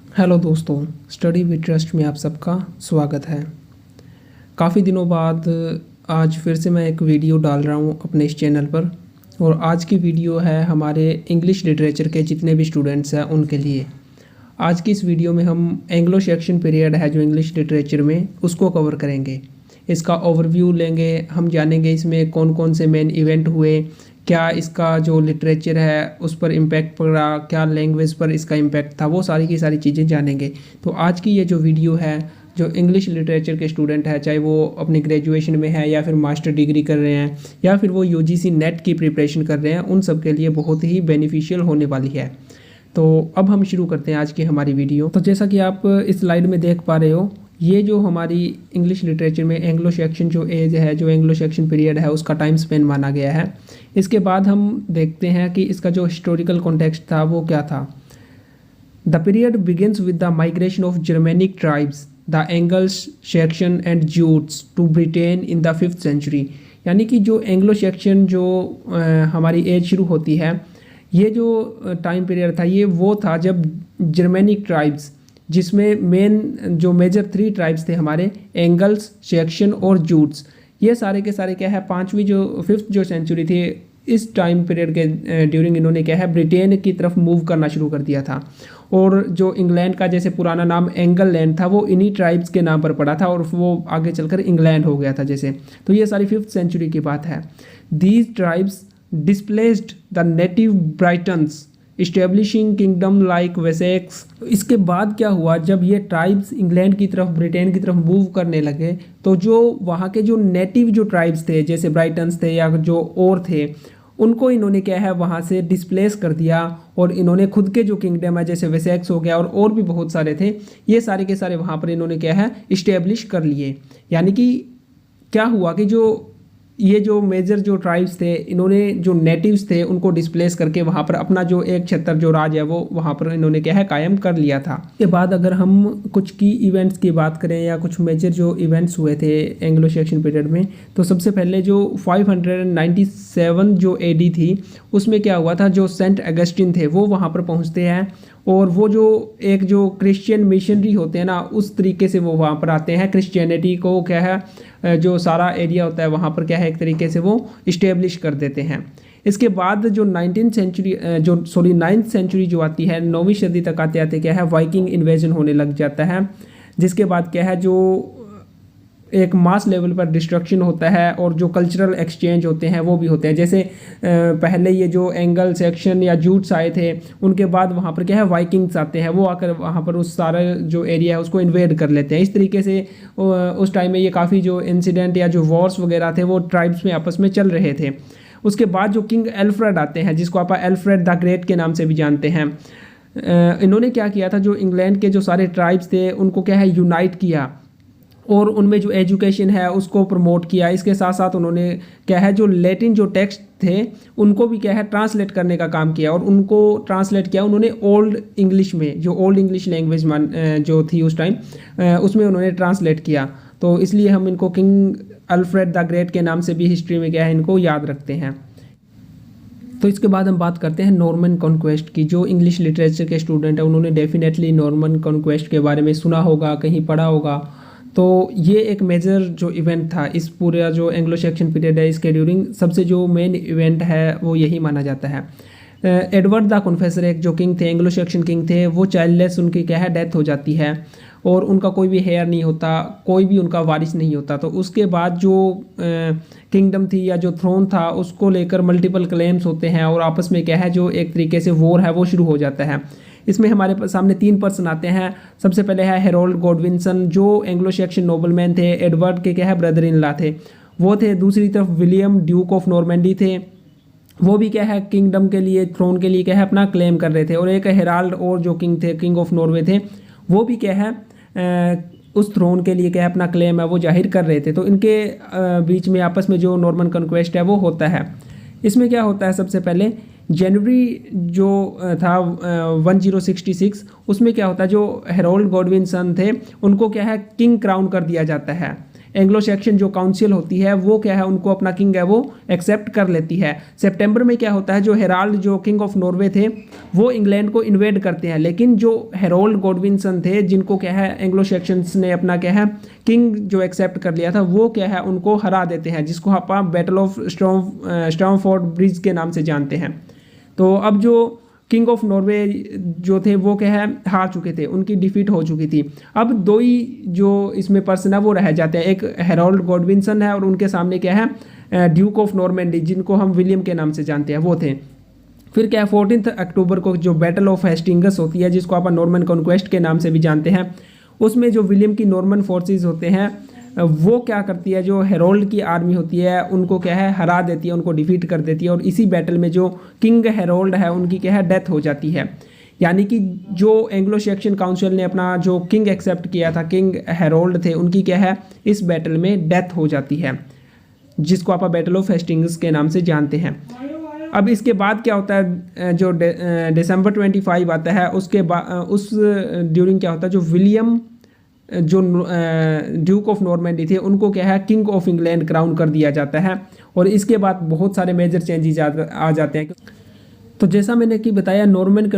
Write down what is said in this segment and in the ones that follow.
Hello दोस्तों, study with trust में आप सबका स्वागत है। काफ़ी दिनों बाद आज फिर से मैं एक वीडियो डाल रहा हूँ अपने इस चैनल पर। और आज की वीडियो है हमारे इंग्लिश लिटरेचर के जितने भी स्टूडेंट्स हैं उनके लिए। आज की इस वीडियो में हम एंग्लो सेक्शन पीरियड है जो इंग्लिश लिटरेचर में, उसको कवर करेंगे। इसका ओवरव्यू लेंगे, हम जानेंगे इसमें कौन कौन से मेन इवेंट हुए, क्या इसका जो लिटरेचर है उस पर इम्पैक्ट पड़ा, क्या लैंग्वेज पर इसका इम्पैक्ट था, वो सारी की सारी चीज़ें जानेंगे। तो आज की ये जो वीडियो है, जो इंग्लिश लिटरेचर के स्टूडेंट है, चाहे वो अपनी ग्रेजुएशन में है या फिर मास्टर डिग्री कर रहे हैं या फिर वो यूजीसी नेट की प्रिपरेशन कर रहे हैं, उन सब के लिए बहुत ही बेनिफिशियल होने वाली है। तो अब हम शुरू करते हैं आज की हमारी वीडियो। तो जैसा कि आप इस स्लाइड में देख पा रहे हो, ये जो हमारी इंग्लिश लिटरेचर में एंग्लो सेक्शन जो एज है, जो एंग्लो सेक्शन पीरियड है, उसका टाइम स्पेन माना गया है। इसके बाद हम देखते हैं कि इसका जो हिस्टोरिकल कॉन्टेक्स्ट था वो क्या था। The period begins with the migration of Germanic tribes, the Angles Saxons and Jutes to Britain in the 5th century. यानी कि जो एंग्लो सेक्शन जो हमारी एज शुरू होती है, ये जो टाइम पीरियड था ये वो था जब जर्मेनिक ट्राइब्स, जिसमें मेन जो मेजर 3 ट्राइब्स थे हमारे, एंगल्स, सेक्शन और जूट्स, ये सारे के सारे क्या है 5th जो सेंचुरी थी, इस टाइम पीरियड के ड्यूरिंग इन्होंने क्या है ब्रिटेन की तरफ मूव करना शुरू कर दिया था। और जो इंग्लैंड का जैसे पुराना नाम एंगल लैंड था, वो इन्हीं ट्राइब्स के नाम पर पड़ा था और वो आगे चलकर इंग्लैंड हो गया था जैसे। तो ये सारी 5th सेंचुरी की बात है। These tribes displaced the native brightens establishing kingdom like Wessex. इसके बाद क्या हुआ, जब ये ट्राइब्स इंग्लैंड की तरफ, ब्रिटेन की तरफ मूव करने लगे, तो जो वहाँ के जो नेटिव जो ट्राइब्स थे, जैसे ब्राइटन्स थे या जो और थे, उनको इन्होंने क्या है वहाँ से डिस्प्लेस कर दिया और इन्होंने खुद के जो किंगडम है, जैसे वेसेक्स हो गया और भी बहुत सारे थे, ये सारे के सारे वहाँ पर इन्होंने क्या है इस्टेब्लिश कर लिए। यानी कि क्या हुआ कि जो ये जो मेजर जो ट्राइब्स थे, इन्होंने जो नेटिव्स थे उनको डिस्प्लेस करके वहाँ पर अपना जो एक क्षेत्र जो राज है वो वहाँ पर इन्होंने क्या है कायम कर लिया था। इसके बाद अगर हम कुछ की इवेंट्स की बात करें या कुछ मेजर जो इवेंट्स हुए थे एंग्लो सेक्शन पीरियड में, तो सबसे पहले जो 597 जो एडी थी, उसमें क्या हुआ था, जो सेंट अगस्टिन थे वो वहाँ पर पहुँचते हैं और वो जो एक जो क्रिश्चियन मिशनरी होते हैं ना, उस तरीके से वो वहाँ पर आते हैं। क्रिश्चियनिटी को क्या है जो सारा एरिया होता है वहाँ पर क्या है एक तरीके से वो इस्टेब्लिश कर देते हैं। इसके बाद जो 9th सेंचुरी जो आती है, 9वीं सदी तक आते आते क्या है वाइकिंग इन्वेजन होने लग जाता है, जिसके बाद क्या है जो एक मास लेवल पर डिस्ट्रक्शन होता है और जो कल्चरल एक्सचेंज होते हैं वो भी होते हैं। जैसे पहले ये जो एंगल सेक्शन या जूट्स आए थे, उनके बाद वहाँ पर क्या है वाइकिंग्स आते हैं, वो आकर वहाँ पर उस सारा जो एरिया है उसको इन्वेड कर लेते हैं। इस तरीके से उस टाइम में ये काफ़ी जो इंसिडेंट या जो वॉर्स वगैरह थे वो ट्राइब्स में आपस में चल रहे थे। उसके बाद जो किंग एल्फ्रेड आते हैं, जिसको आप एल्फ्रेड द ग्रेट के नाम से भी जानते हैं, इन्होंने क्या किया था, जो इंग्लैंड के जो सारे ट्राइब्स थे उनको क्या है यूनाइट किया और उनमें जो एजुकेशन है उसको प्रमोट किया। इसके साथ साथ उन्होंने क्या है जो लैटिन जो टेक्स्ट थे उनको भी क्या है ट्रांसलेट करने का काम किया और उनको ट्रांसलेट किया उन्होंने ओल्ड इंग्लिश में, जो ओल्ड इंग्लिश लैंग्वेज जो थी उस टाइम, उसमें उन्होंने ट्रांसलेट किया। तो इसलिए हम इनको किंग अल्फ्रेड द ग्रेट के नाम से भी हिस्ट्री में क्या है इनको याद रखते हैं। तो इसके बाद हम बात करते हैं नॉर्मन कॉन्क्वेस्ट की। जो इंग्लिश लिटरेचर के स्टूडेंट हैं उन्होंने डेफिनेटली नॉर्मन कॉन्क्वेस्ट के बारे में सुना होगा, कहीं पढ़ा होगा। तो ये एक मेजर जो इवेंट था इस पूरा जो एंग्लो सेक्शन पीरियड है, इसके ड्यूरिंग सबसे जो मेन इवेंट है वो यही माना जाता है। एडवर्ड द कन्फेसर एक जो किंग थे, एंग्लो सेक्शन किंग थे, वो चाइल्डलेस, उनकी क्या है डेथ हो जाती है और उनका कोई भी हेयर नहीं होता, कोई भी उनका वारिस नहीं होता। तो उसके बाद जो किंगडम थी या जो थ्रोन था उसको लेकर मल्टीपल क्लेम्स होते हैं और आपस में क्या है जो एक तरीके से वॉर है वो शुरू हो जाता है। इसमें हमारे सामने 3 पर्सन आते हैं। सबसे पहले है हेरोल्ड गॉडविंसन, जो एंग्लो सेक्शन नोबलमैन थे, एडवर्ड के क्या है ब्रदर इन लॉ थे वो थे। दूसरी तरफ विलियम ड्यूक ऑफ नॉर्मैंडी थे, वो भी क्या है किंगडम के लिए, थ्रोन के लिए क्या है अपना क्लेम कर रहे थे। और एक हेराल्ड और जो किंग थे, किंग ऑफ नॉर्वे थे, वो भी क्या है उस थ्रोन के लिए क्या है अपना क्लेम है वो जाहिर कर रहे थे। तो इनके बीच में आपस में जो नॉर्मन कन्क्वेस्ट है वो होता है। इसमें क्या होता है, सबसे पहले जनवरी जो था 1066, उसमें क्या होता है जो हेरोल्ड गॉडविनसन थे उनको क्या है किंग क्राउन कर दिया जाता है। एंग्लो सेक्शन जो काउंसिल होती है वो क्या है, उनको अपना किंग है वो एक्सेप्ट कर लेती है। सितंबर में क्या होता है, जो हेराल्ड जो किंग ऑफ नॉर्वे थे वो इंग्लैंड को इन्वेड करते हैं, लेकिन जो हेरोल्ड गॉडविनसन थे जिनको क्या है एंग्लो सेक्शंस ने अपना क्या है किंग जो एक्सेप्ट कर लिया था वो क्या है उनको हरा देते हैं, जिसको आप बैटल ऑफ स्टॉर्मफोर्ड ब्रिज के नाम से जानते हैं। तो अब जो किंग ऑफ नॉर्वे जो थे वो क्या है हार चुके थे, उनकी डिफीट हो चुकी थी। अब दो ही जो इसमें पर्सन है वो रह जाते हैं, एक हेरोल्ड गॉडविनसन है और उनके सामने क्या है ड्यूक ऑफ नॉर्मैंडी जिनको हम विलियम के नाम से जानते हैं वो थे। फिर क्या है 14 अक्टूबर को जो बैटल ऑफ हेस्टिंगस होती है जिसको आप नॉर्मन कॉन्क्वेस्ट के नाम से भी जानते हैं, उसमें जो विलियम की नॉर्मन फोर्सेस होते हैं वो क्या करती है, जो हेरोल्ड की आर्मी होती है उनको क्या है हरा देती है, उनको डिफीट कर देती है और इसी बैटल में जो किंग हेरोल्ड है उनकी क्या है डेथ हो जाती है। यानी कि जो एंग्लो सेक्शन काउंसिल ने अपना जो किंग एक्सेप्ट किया था, किंग हेरोल्ड थे, उनकी क्या है इस बैटल में डेथ हो जाती है, जिसको आप बैटल ऑफ हेस्टिंग्स के नाम से जानते हैं। अब इसके बाद क्या होता है, जो दिसंबर 25 आता है उसके बाद उस ड्यूरिंग क्या होता है, जो विलियम जो ड्यूक ऑफ नॉर्मैंडी थे उनको क्या है किंग ऑफ इंग्लैंड क्राउन कर दिया जाता है और इसके बाद बहुत सारे मेजर चेंजेस आ जाते हैं। तो जैसा मैंने कि बताया नॉर्मन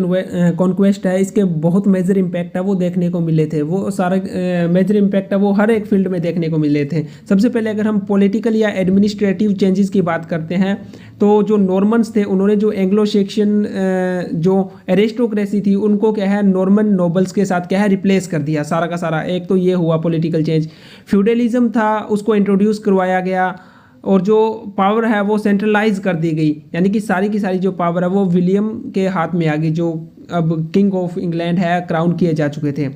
कॉन्क्वेस्ट है, इसके बहुत मेजर इम्पैक्ट है वो देखने को मिले थे, वो सारे मेजर इम्पैक्ट है वो हर एक फील्ड में देखने को मिले थे। सबसे पहले अगर हम पॉलिटिकल या एडमिनिस्ट्रेटिव चेंजेस की बात करते हैं तो जो नॉर्मन्स थे उन्होंने जो एंग्लो सेक्शन जो एरिस्टोक्रेसी थी उनको क्या है नॉर्मन नोबल्स के साथ क्या है रिप्लेस कर दिया सारा का सारा। एक तो ये हुआ पॉलिटिकल चेंज, फ्यूडलिज्म था उसको इंट्रोड्यूस करवाया गया और जो पावर है वो सेंट्रलाइज कर दी गई, यानी कि सारी की सारी जो पावर है वो विलियम के हाथ में आ गई, जो अब किंग ऑफ इंग्लैंड है क्राउन किए जा चुके थे।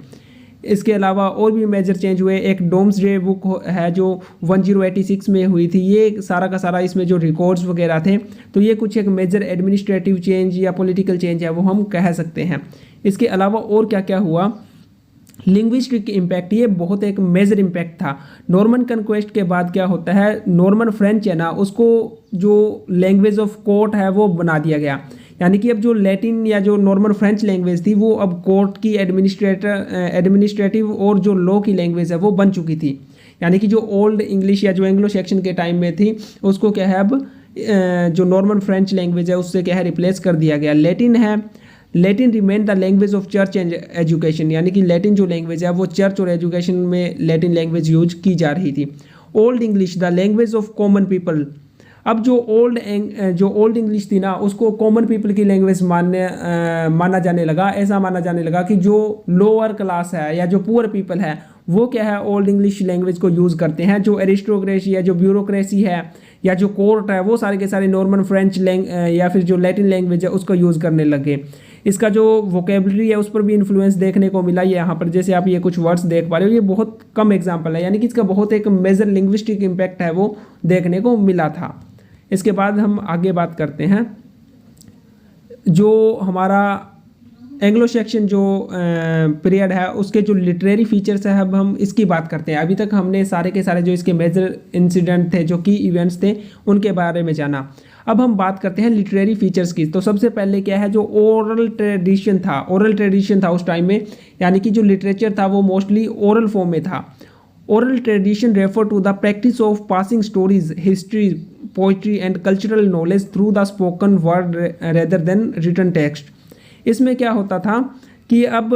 इसके अलावा और भी मेजर चेंज हुए, एक डोम्सडे बुक है जो 1086 में हुई थी, ये सारा का सारा इसमें जो रिकॉर्ड्स वगैरह थे, तो ये कुछ एक मेजर एडमिनिस्ट्रेटिव चेंज या पॉलिटिकल चेंज है वो हम कह सकते हैं। इसके अलावा और क्या क्या हुआ, लिंग्विस्टिक इम्पैक्ट, ये बहुत एक मेजर इम्पैक्ट था। नॉर्मन कन्क्वेस्ट के बाद क्या होता है, नॉर्मन फ्रेंच है ना उसको जो लैंग्वेज ऑफ कोर्ट है वो बना दिया गया, यानी कि अब जो लैटिन या जो नॉर्मन फ्रेंच लैंग्वेज थी वो अब कोर्ट की एडमिनिस्ट्रेटिव और जो लॉ की लैंग्वेज है वो बन चुकी थी। यानी कि जो ओल्ड इंग्लिश या जो एंग्लो सेक्शन के टाइम में थी उसको क्या है अब जो नॉर्मन फ्रेंच लैंग्वेज है उससे क्या है रिप्लेस कर दिया गया। लैटिन है, Latin remain the language of church and education, यानी कि लैटिन जो लैंग्वेज है वो चर्च और एजुकेशन में लैटिन लैंग्वेज यूज की जा रही थी। Old English the language of common people, अब जो ओल्ड इंग्लिश थी ना उसको कॉमन पीपल की लैंग्वेज माना जाने लगा। ऐसा माना जाने लगा कि जो लोअर क्लास है या जो पुअर पीपल है वो क्या है ओल्ड इंग्लिश लैंग्वेज को यूज़ करते हैं। जो एरिस्टोक्रेसी है, जो ब्यूरोक्रेसी है या जो कोर्ट है वो सारे के सारे नॉर्मन फ्रेंच या फिर जो लैटिन लैंग्वेज है उसको यूज़ करने लगे। इसका जो वोकेबलरी है उस पर भी इन्फ्लुएंस देखने को मिला। ये यहाँ पर जैसे आप ये कुछ वर्ड्स देख पा रहे हो, ये बहुत कम एग्जाम्पल है, यानी कि इसका बहुत एक मेजर लिंग्विस्टिक इम्पैक्ट है वो देखने को मिला था। इसके बाद हम आगे बात करते हैं, जो हमारा एंग्लो सेक्शन जो पीरियड है उसके जो लिटरेरी फीचर्स है अब हम इसकी बात करते हैं। अभी तक हमने सारे के सारे जो इसके मेजर इंसिडेंट थे, जो की इवेंट्स थे, उनके बारे में जाना। अब हम बात करते हैं लिटरेरी फीचर्स की। तो सबसे पहले क्या है, जो ओरल ट्रेडिशन था उस टाइम में, यानी कि जो लिटरेचर था वो मोस्टली ओरल फॉर्म में था। Oral tradition refer to the practice of passing stories, history, poetry and cultural knowledge through the spoken word rather than written text. इसमें क्या होता था कि अब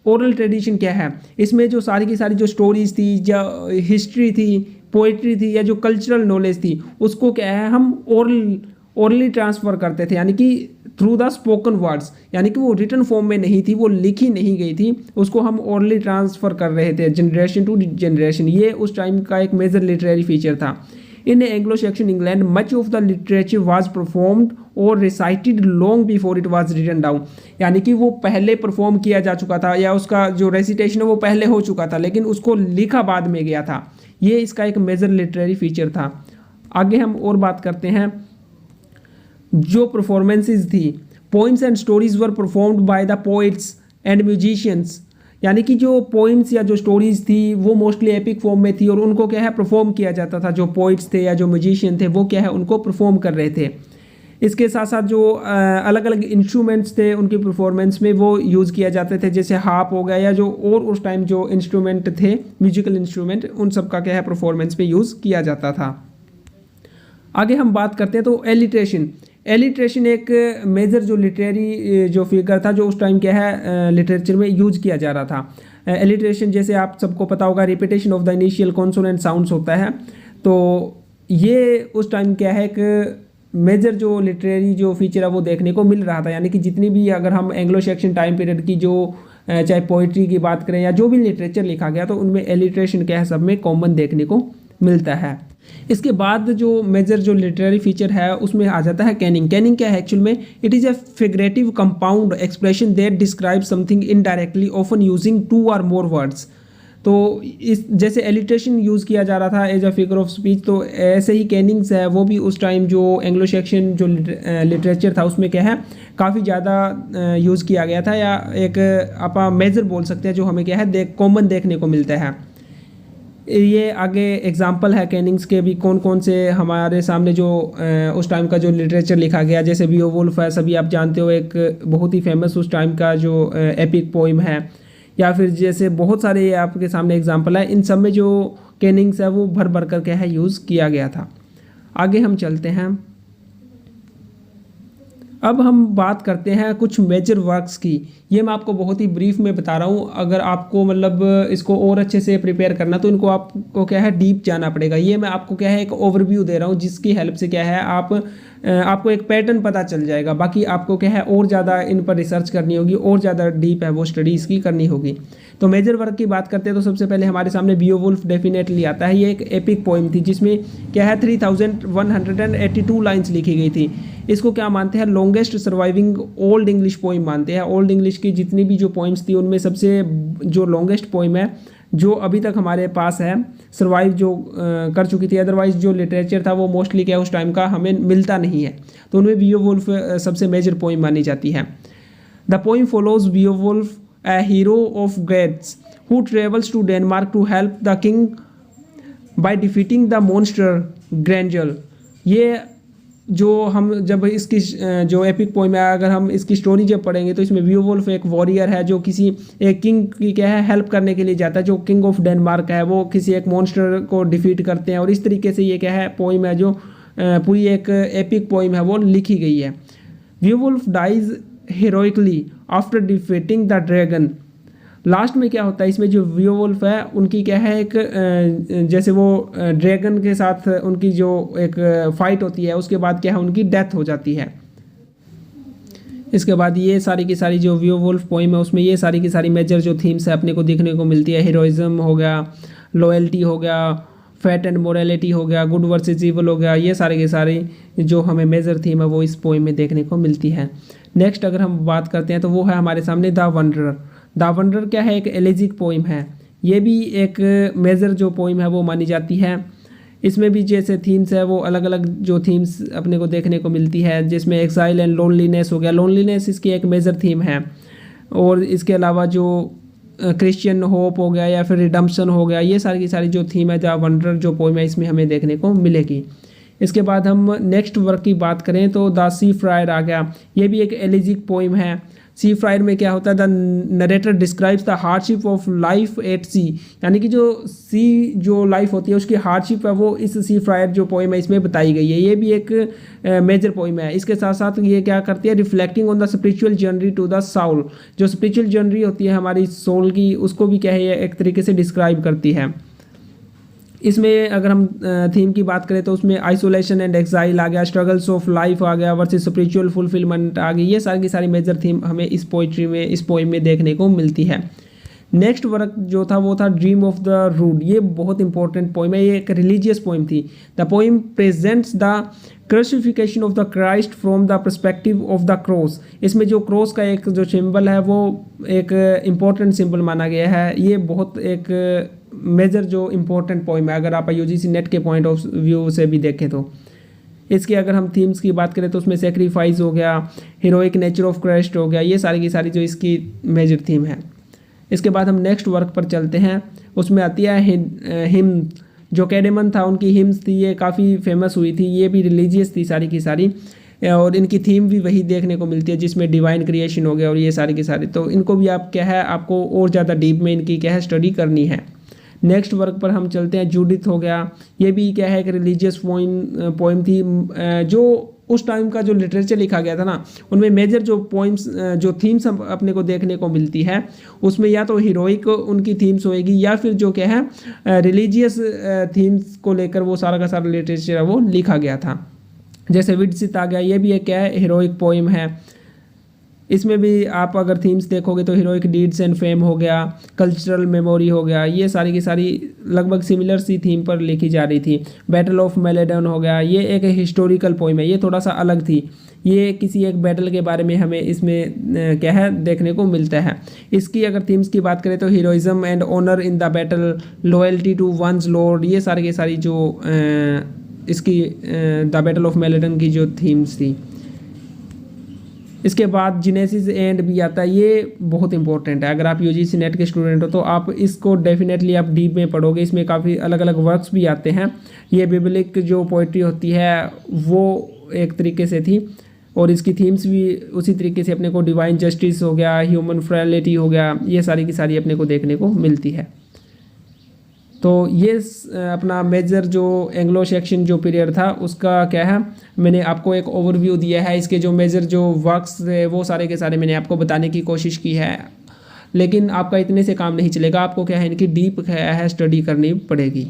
ओरल ट्रेडिशन क्या है, इसमें जो सारी की सारी जो स्टोरीज थी, जो हिस्ट्री थी, पोइट्री थी या जो कल्चरल नॉलेज थी, उसको क्या है हम ओरली ट्रांसफ़र करते थे, यानी कि थ्रू द स्पोकन वर्ड्स, यानी कि वो रिटन फॉर्म में नहीं थी, वो लिखी नहीं गई थी, उसको हम ओरली ट्रांसफ़र कर रहे थे जनरेशन टू जनरेशन। ये उस टाइम का एक मेजर लिटरेरी फीचर था। In Anglo Saxon England much of the literature was performed और recited long before it was written down, यानी कि वो पहले परफॉर्म किया जा चुका था या उसका जो रेसिटेशन है वो पहले हो चुका था, लेकिन उसको लिखा बाद में गया था। ये इसका एक मेजर लिटरेरी फीचर था। आगे हम और बात करते हैं, जो परफॉर्मेंसेस थी, poems and stories were performed by the poets and musicians, यानी कि जो पोइम्स या जो स्टोरीज थी वो मोस्टली एपिक फॉर्म में थी और उनको क्या है परफॉर्म किया जाता था। जो पोइट्स थे या जो म्यूजिशियन थे वो क्या है उनको परफॉर्म कर रहे थे। इसके साथ साथ जो अलग अलग इंस्ट्रूमेंट्स थे उनकी परफॉर्मेंस में वो यूज़ किया जाते थे, जैसे हार्प हो गया या जो और उस टाइम जो इंस्ट्रूमेंट थे म्यूजिकल इंस्ट्रूमेंट, उन सब का क्या है परफॉर्मेंस में यूज़ किया जाता था। आगे हम बात करते हैं तो एलिट्रेशन। एलिट्रेशन एक मेजर जो लिटरेरी जो फिगर था जो उस टाइम क्या है लिटरेचर में यूज किया जा रहा था। एलिट्रेशन जैसे आप सबको पता होगा repetition of the initial consonant sounds होता है, तो ये उस टाइम क्या है एक मेजर जो लिटरेरी जो फीचर है वो देखने को मिल रहा था। यानी कि जितनी भी अगर हम एंग्लो सेक्शन टाइम पीरियड की जो चाहे पोइट्री की बात करें या जो भी लिटरेचर लिखा गया तो उनमें एलिट्रेशन क्या है सब में कॉमन देखने को मिलता है। इसके बाद जो मेजर जो लिटरेरी फीचर है उसमें आ जाता है कैनिंग। कैनिंग क्या है एक्चुअल में? It is a figurative compound expression that describe something indirectly often using 2 और मोर वर्ड्स। तो इस जैसे एलिट्रेशन यूज़ किया जा रहा था as a figure of speech, तो ऐसे ही कैनिंग्स है वो भी उस टाइम जो एंग्लो सेक्शन जो लिटरेचर था उसमें क्या है काफ़ी ज़्यादा यूज़ किया गया था, या एक आप मेजर बोल सकते हैं जो हमें क्या है कॉमन देखने को मिलता है। ये आगे एग्जाम्पल है कैनिंग्स के भी कौन कौन से हमारे सामने जो उस टाइम का जो लिटरेचर लिखा गया, जैसे बियोवुल्फ है, सभी आप जानते हो, एक बहुत ही फेमस उस टाइम का जो एपिक पोइम है, या फिर जैसे बहुत सारे आपके सामने एग्जाम्पल है। इन सब में जो कैनिंग्स है वो भर भर कर क्या है यूज़ किया गया था। आगे हम चलते हैं, अब हम बात करते हैं कुछ मेजर वर्क्स की। ये मैं आपको बहुत ही ब्रीफ में बता रहा हूँ, अगर आपको मतलब इसको और अच्छे से प्रिपेयर करना तो इनको आपको क्या है डीप जाना पड़ेगा। ये मैं आपको क्या है एक ओवरव्यू दे रहा हूँ जिसकी हेल्प से क्या है आपको एक पैटर्न पता चल जाएगा। बाकी आपको क्या है और ज़्यादा इन पर रिसर्च करनी होगी और ज़्यादा डीप है वो स्टडी इसकी करनी होगी। तो मेजर वर्क की बात करते हैं तो सबसे पहले हमारे सामने बियोवुल्फ डेफिनेटली आता है। ये एक एपिक पोइम थी जिसमें क्या है 3182 लाइन्स लिखी गई थी। इसको क्या मानते हैं longest surviving old English poem मानते हैं। ओल्ड इंग्लिश की जितनी भी जो पोइम्स थी उनमें सबसे जो लॉन्गेस्ट पोइम है जो अभी तक हमारे पास है सर्वाइव जो कर चुकी थी। अदरवाइज जो लिटरेचर था वो मोस्टली क्या उस टाइम का हमें मिलता नहीं है, तो उनमें बियोवुल्फ सबसे मेजर पोइम मानी जाती है। The poem follows Beowulf a hero of Geats who travels to Denmark to help the king by defeating the monster Grendel। ये जो हम जब इसकी जो एपिक पोइम है अगर हम इसकी स्टोरी जब पढ़ेंगे तो इसमें बियोवुल्फ एक वॉरियर है जो किसी एक किंग की क्या है हेल्प करने के लिए जाता है। जो किंग ऑफ डेनमार्क है वो किसी एक मॉन्स्टर को डिफीट करते हैं, और इस तरीके से ये क्या है पोइम है जो पूरी एक एपिक पोइम है वो लिखी गई है। Beowulf dies heroically after defeating the dragon. Last में क्या होता है इसमें जो बियोवुल्फ है उनकी क्या है एक जैसे वो ड्रैगन के साथ उनकी जो एक फाइट होती है उसके बाद क्या है उनकी डेथ हो जाती है। इसके बाद ये सारी की सारी जो बियोवुल्फ पोइम है उसमें ये सारी की सारी मेजर जो थीम्स है अपने को देखने को मिलती है। हीरोइज्म हो गया, लॉयल्टी हो गया, फैट एंड मोरालिटी हो गया, गुड वर्सेस इवल हो गया, ये सारे के सारे जो हमें मेजर थीम है वो इस पोइम में देखने को मिलती है। नेक्स्ट अगर हम बात करते हैं तो वो है हमारे सामने द वंडरर। द वंडरर क्या है एक एलेजिक पोइम है। ये भी एक मेजर जो पोइम है वो मानी जाती है। इसमें भी जैसे थीम्स है वो अलग अलग जो थीम्स अपने को देखने को मिलती है, जिसमें एक्साइल एंड लोनलीनेस हो गया। लोनलीनेस इसकी एक मेजर थीम है, और इसके अलावा जो क्रिश्चियन होप हो गया या फिर रिडम्पशन हो गया, ये सारी की सारी जो थीम है द वंडरर जो पोइम है इसमें हमें देखने को मिलेगी। इसके बाद हम नेक्स्ट वर्क की बात करें तो द सी फ्रायर आ गया। ये भी एक एलिजिक पोइम है। सी फ्रायर में क्या होता है the narrator describes the hardship of life at sea, यानी कि जो सी जो लाइफ होती है उसकी हार्डशिप है वो इस सी फ्रायर जो पोइम है इसमें बताई गई है। ये भी एक मेजर पोइम है। इसके साथ साथ ये क्या करती है reflecting on the spiritual journey to the soul. जो स्पिरिचुअल जर्नी होती है हमारी सोल की उसको भी क्या है एक तरीके से डिस्क्राइब करती है। इसमें अगर हम थीम की बात करें तो उसमें आइसोलेशन एंड एक्साइल आ गया, स्ट्रगल्स ऑफ लाइफ आ गया, वर्सेस स्पिरिचुअल फुलफिलमेंट आ गई। ये सारी की सारी मेजर थीम हमें इस पोइट्री में इस पोइम में देखने को मिलती है। नेक्स्ट वर्क जो था वो था ड्रीम ऑफ द रूड। ये बहुत इंपॉर्टेंट पोइम है, ये एक रिलीजियस पोइम थी। The poem presents the crucifixion of the Christ from the perspective of the cross. इसमें जो क्रॉस का एक जो सिंबल है वो एक इम्पॉर्टेंट सिंबल माना गया है। ये बहुत एक मेजर जो इम्पोर्टेंट पोइम है अगर आप यूजीसी नेट के पॉइंट ऑफ व्यू से भी देखें तो। इसके अगर हम थीम्स की बात करें तो उसमें सेक्रीफाइस हो गया, हीरोइक नेचर ऑफ क्राइस्ट हो गया, ये सारी की सारी जो इसकी मेजर थीम है। इसके बाद हम नेक्स्ट वर्क पर चलते हैं। उसमें आती है हिम जो कैडेमन था उनकी हिम्स थी, ये काफ़ी फेमस हुई थी। ये भी रिलीजियस थी सारी की सारी। और इनकी थीम भी वही देखने को मिलती है जिसमें डिवाइन क्रिएशन हो गया और ये सारे के सारे, तो इनको भी आप क्या है आपको और ज़्यादा डीप में इनकी क्या है स्टडी करनी है। नेक्स्ट वर्क पर हम चलते हैं। जूडिथ हो गया, ये भी क्या है एक रिलीजियस पोइम थी। जो उस टाइम का जो लिटरेचर लिखा गया था ना, उनमें मेजर जो पोइम्स जो थीम्स अपने को देखने को मिलती है उसमें या तो हीरोइक उनकी थीम्स होएगी या फिर जो क्या है रिलीजियस थीम्स को लेकर वो सारा का सारा लिटरेचर वो लिखा गया था। जैसे विडसित आ गया, ये भी एक क्या है हीरोइक पोइम है। इसमें भी आप अगर थीम्स देखोगे तो हीरोइक डीड्स एंड फेम हो गया, कल्चरल मेमोरी हो गया, ये सारी की सारी लगभग सिमिलर सी थीम पर लिखी जा रही थी। बैटल ऑफ मेलेडन हो गया, ये एक हिस्टोरिकल पोइम है, ये थोड़ा सा अलग थी, ये किसी एक बैटल के बारे में हमें इसमें क्या है देखने को मिलता है। इसकी अगर थीम्स की बात करें तो heroism and honour in the battle, loyalty to one's lord, ये सारी की सारी जो इसकी द बैटल ऑफ मेलेडन की जो थीम्स थी। इसके बाद जेनेसिस एंड भी आता है, ये बहुत इंपॉर्टेंट है। अगर आप यूजीसी नेट के स्टूडेंट हो तो आप इसको डेफिनेटली आप डीप में पढ़ोगे, इसमें काफ़ी अलग अलग वर्क्स भी आते हैं। ये बिबलिक जो पोइट्री होती है वो एक तरीके से थी और इसकी थीम्स भी उसी तरीके से अपने को डिवाइन जस्टिस हो गया, ह्यूमन फ्रेलिटी हो गया, ये सारी की सारी अपने को देखने को मिलती है। तो ये अपना मेजर जो एंग्लो सेक्शन जो पीरियड था उसका क्या है मैंने आपको एक ओवरव्यू दिया है। इसके जो मेजर जो वर्क्स थे वो सारे के सारे मैंने आपको बताने की कोशिश की है, लेकिन आपका इतने से काम नहीं चलेगा, आपको क्या है इनकी डीप है स्टडी करनी पड़ेगी।